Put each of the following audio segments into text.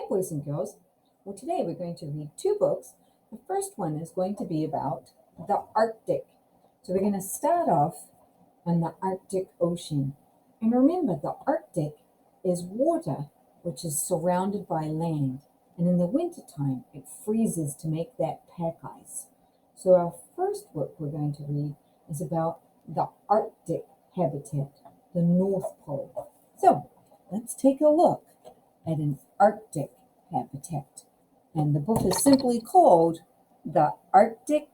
boys and girls. Well, today we're going to read two books. The first one is going to be about the Arctic. So we're going to start off on the Arctic Ocean. And remember, the Arctic is water which is surrounded by land. And in the wintertime, it freezes to make that pack ice. So our first book we're going to read is about the Arctic habitat, the North Pole. So let's take a look at an Arctic habitat. And the book is simply called The Arctic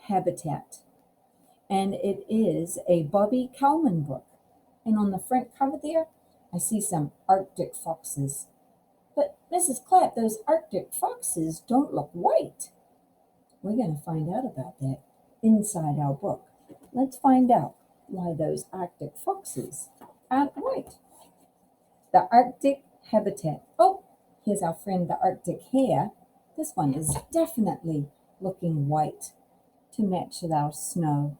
Habitat. And it is a Bobby Kalman book. And on the front cover there, I see some Arctic foxes. But Mrs. Clapp, those Arctic foxes don't look white. We're going to find out about that inside our book. Let's find out why those Arctic foxes aren't white. The Arctic habitat. Oh, here's our friend the Arctic hare. This one is definitely looking white to match with our snow.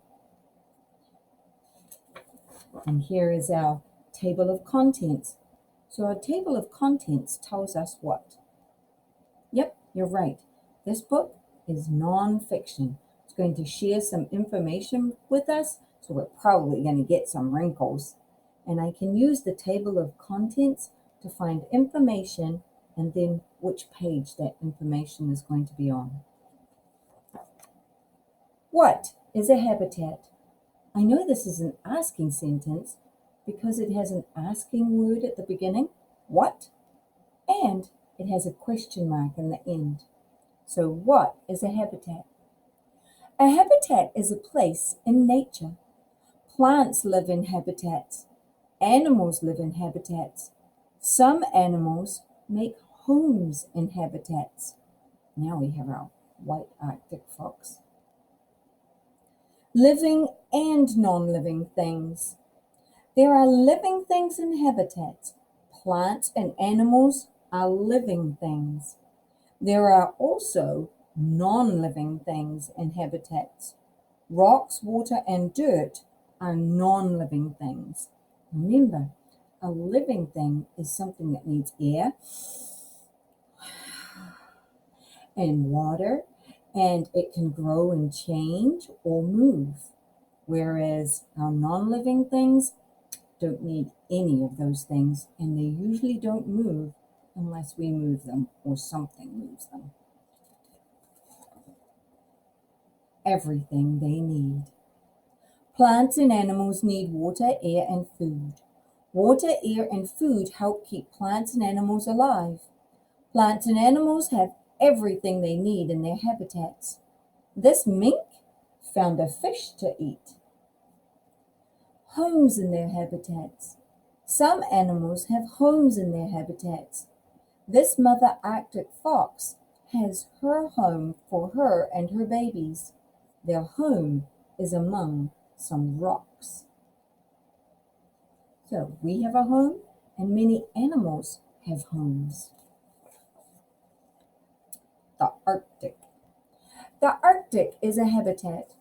And here is our table of contents. So our table of contents tells us what? Yep, you're right. This book is non-fiction. It's going to share some information with us, so we're probably going to get some wrinkles. And I can use the table of contents to find information and then which page that information is going to be on. What is a habitat? I know this is an asking sentence because it has an asking word at the beginning, what, and it has a question mark in the end. So what is a habitat? A habitat is a place in nature. Plants live in habitats. Animals live in habitats. Some animals make homes in habitats. Now we have our white Arctic fox. Living and non-living things. There are living things in habitats. Plants and animals are living things. There are also non-living things in habitats. Rocks, water, and dirt are non-living things. Remember, a living thing is something that needs air and water, and it can grow and change or move. Whereas our non-living things don't need any of those things, and they usually don't move unless we move them or something moves them. Everything they need. Plants and animals need water, air, and food. Water, air, and food help keep plants and animals alive. Plants and animals have everything they need in their habitats. This mink found a fish to eat. Homes in their habitats. Some animals have homes in their habitats. This mother Arctic fox has her home for her and her babies. Their home is among some rocks. So we have a home, and many animals have homes. The Arctic. The Arctic is a habitat.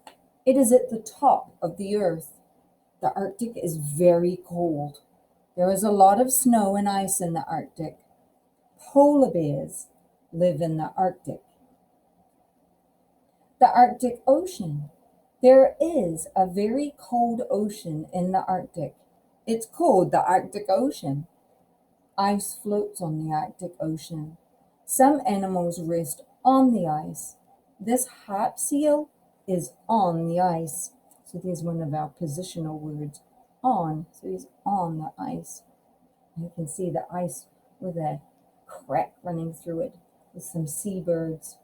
It is at the top of the earth. The Arctic is very cold. There is a lot of snow and ice in the Arctic. Polar bears live in the Arctic. The Arctic Ocean. There is a very cold ocean in the Arctic. It's called the Arctic Ocean. Ice floats on the Arctic Ocean. Some animals rest on the ice. This harp seal is on the ice. So there's one of our positional words, on. So he's on the ice. You can see the ice with a crack running through it with some seabirds.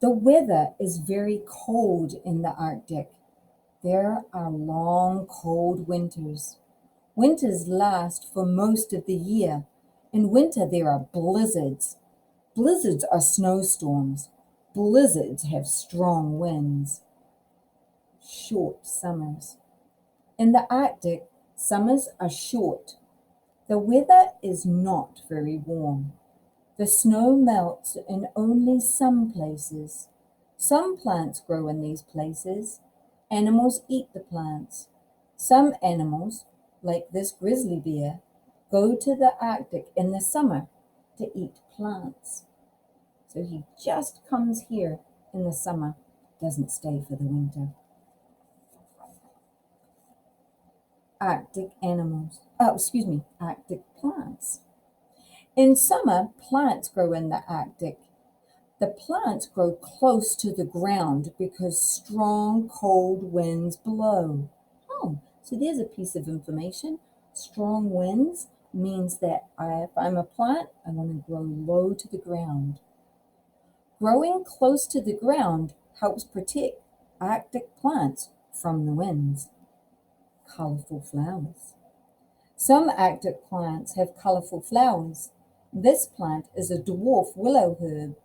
The weather is very cold in the Arctic. There are long, cold winters. Winters last for most of the year. In winter, there are blizzards. Blizzards are snowstorms. Blizzards have strong winds. Short summers. In the Arctic, summers are short. The weather is not very warm. The snow melts in only some places. Some plants grow in these places. Animals eat the plants. Some animals, like this grizzly bear, go to the Arctic in the summer to eat plants. So he just comes here in the summer, doesn't stay for the winter. Arctic animals, Arctic plants. In summer, plants grow in the Arctic. The plants grow close to the ground because strong cold winds blow. Oh, so there's a piece of information. Strong winds means that if I'm a plant, I want to grow low to the ground. Growing close to the ground helps protect Arctic plants from the winds. Colorful flowers. Some Arctic plants have colorful flowers. This plant is a dwarf willow herb.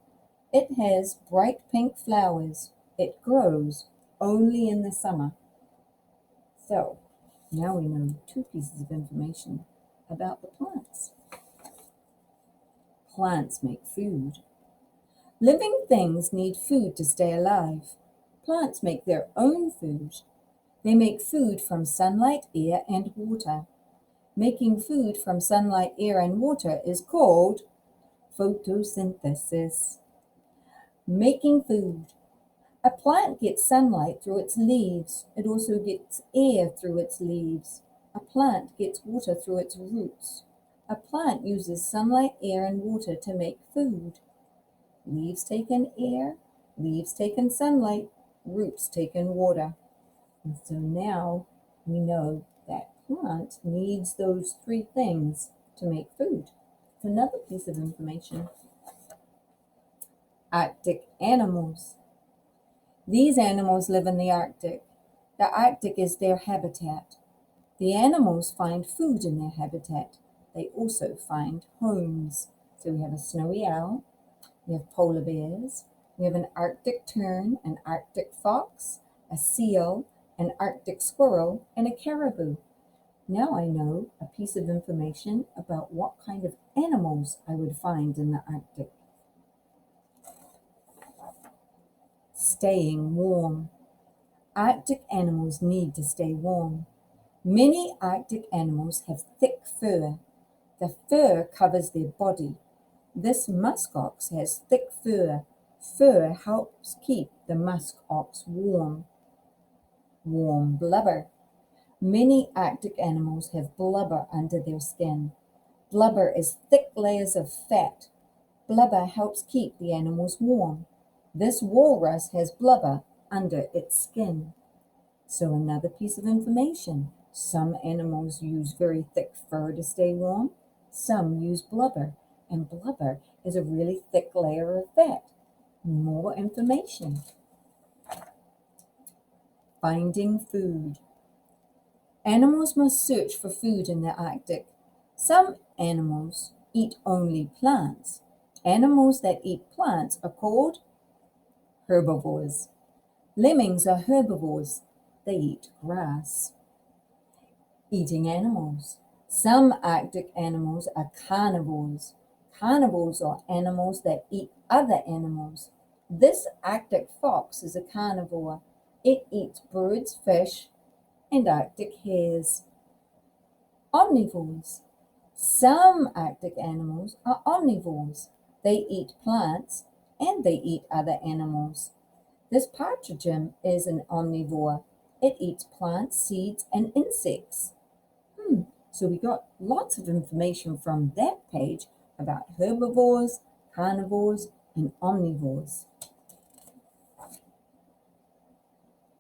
It has bright pink flowers. It grows only in the summer. So now we know 2 pieces of information about the plants. Plants make food. Living things need food to stay alive. Plants make their own food. They make food from sunlight, air, and water. Making food from sunlight, air, and water is called photosynthesis. Making food. A plant gets sunlight through its leaves. It also gets air through its leaves. A plant gets water through its roots. A plant uses sunlight, air, and water to make food. Leaves take in air, leaves take in sunlight, roots take in water. And so now we know that plant needs those 3 things to make food. It's another piece of information. Arctic animals. These animals live in the Arctic. The Arctic is their habitat. The animals find food in their habitat. They also find homes. So we have a snowy owl, we have polar bears, we have an Arctic tern, an Arctic fox, a seal, an Arctic squirrel, and a caribou. Now I know a piece of information about what kind of animals I would find in the Arctic. Staying warm. Arctic animals need to stay warm. Many Arctic animals have thick fur. The fur covers their body. This musk ox has thick fur. Fur helps keep the musk ox warm. Warm blubber. Many Arctic animals have blubber under their skin. Blubber is thick layers of fat. Blubber helps keep the animals warm. This walrus has blubber under its skin. So another piece of information. Some animals use very thick fur to stay warm. Some use blubber, and blubber is a really thick layer of fat. More information. Finding food. Animals must search for food in the Arctic. Some animals eat only plants. Animals that eat plants are called herbivores. Lemmings are herbivores. They eat grass. Eating animals. Some Arctic animals are carnivores. Carnivores are animals that eat other animals. This Arctic fox is a carnivore. It eats birds, fish, and Arctic hares. Omnivores. Some Arctic animals are omnivores. They eat plants and they eat other animals. This partridge is an omnivore. It eats plants, seeds, and insects. So we got lots of information from that page about herbivores, carnivores, and omnivores.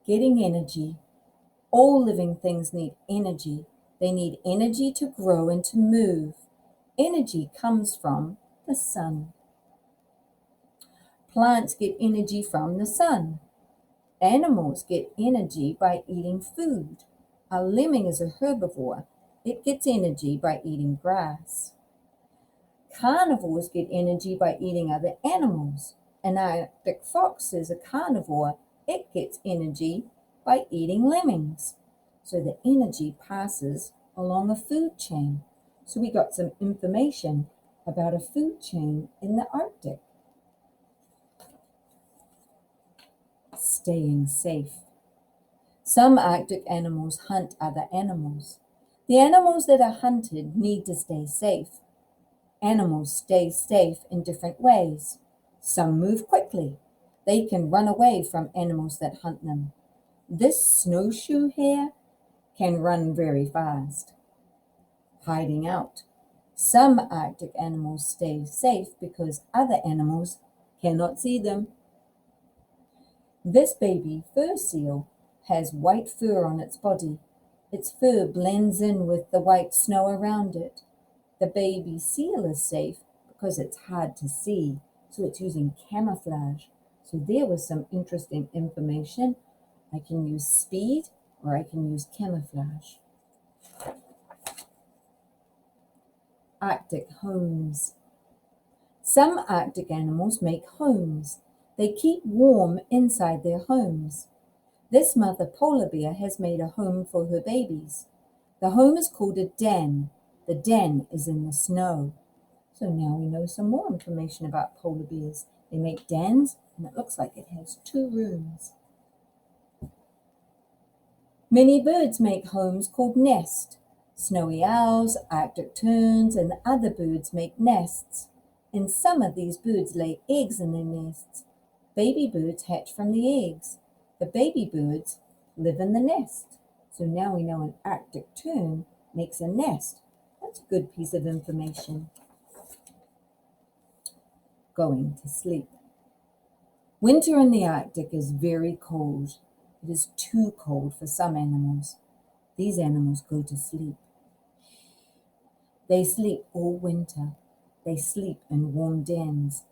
Getting energy. All living things need energy. They need energy to grow and to move. Energy comes from the sun. Plants get energy from the sun. Animals get energy by eating food. A lemming is a herbivore. It gets energy by eating grass. Carnivores get energy by eating other animals. An Arctic fox is a carnivore. It gets energy by eating lemmings. So the energy passes along a food chain. So we got some information about a food chain in the Arctic. Staying safe. Some Arctic animals hunt other animals. The animals that are hunted need to stay safe. Animals stay safe in different ways. Some move quickly. They can run away from animals that hunt them. This snowshoe here can run very fast. Hiding out. Some Arctic animals stay safe because other animals cannot see them. This baby fur seal has white fur on its body. Its fur blends in with the white snow around it. The baby seal is safe because it's hard to see, so it's using camouflage. So there was some interesting information. I can use speed or I can use camouflage. Arctic homes. Some Arctic animals make homes. They keep warm inside their homes. This mother polar bear has made a home for her babies. The home is called a den. The den is in the snow. So now we know some more information about polar bears. They make dens, and it looks like it has 2 rooms. Many birds make homes called nests. Snowy owls, Arctic terns, and other birds make nests. And some of these birds lay eggs in their nests. Baby birds hatch from the eggs. The baby birds live in the nest. So now we know an Arctic tern makes a nest. That's a good piece of information. Going to sleep. Winter in the Arctic is very cold. It is too cold for some animals. These animals go to sleep. They sleep all winter. They sleep in warm dens.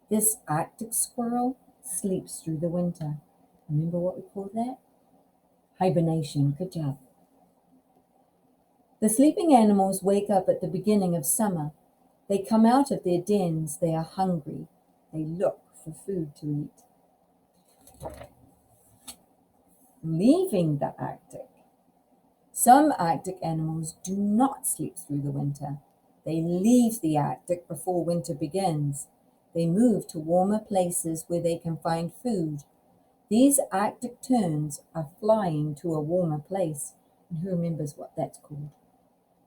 This Arctic squirrel sleeps through the winter. Remember what we call that? Hibernation. Good job. The sleeping animals wake up at the beginning of summer. They come out of their dens. They are hungry. They look for food to eat. Leaving the Arctic. Some Arctic animals do not sleep through the winter. They leave the Arctic before winter begins. They move to warmer places where they can find food. These Arctic terns are flying to a warmer place. And who remembers what that's called?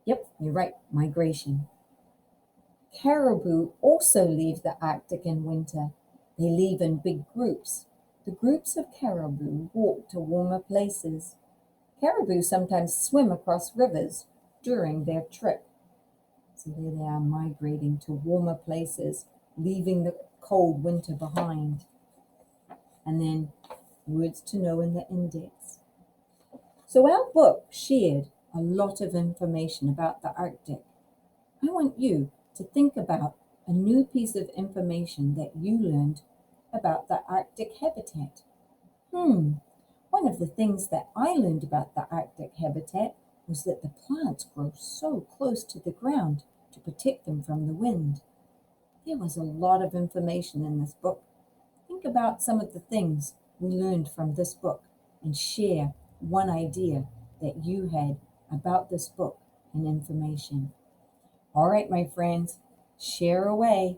Yep, you're right, migration. Caribou also leave the Arctic in winter. They leave in big groups. The groups of caribou walk to warmer places. Caribou sometimes swim across rivers during their trip. So there they are migrating to warmer places, leaving the cold winter behind. And then words to know in the index. So our book shared a lot of information about the Arctic. I want you to think about a new piece of information that you learned about the Arctic habitat. One of the things that I learned about the Arctic habitat was that the plants grow so close to the ground to protect them from the wind. There was a lot of information in this book. Think about some of the things we learned from this book and share one idea that you had about this book and information. All right, my friends, share away.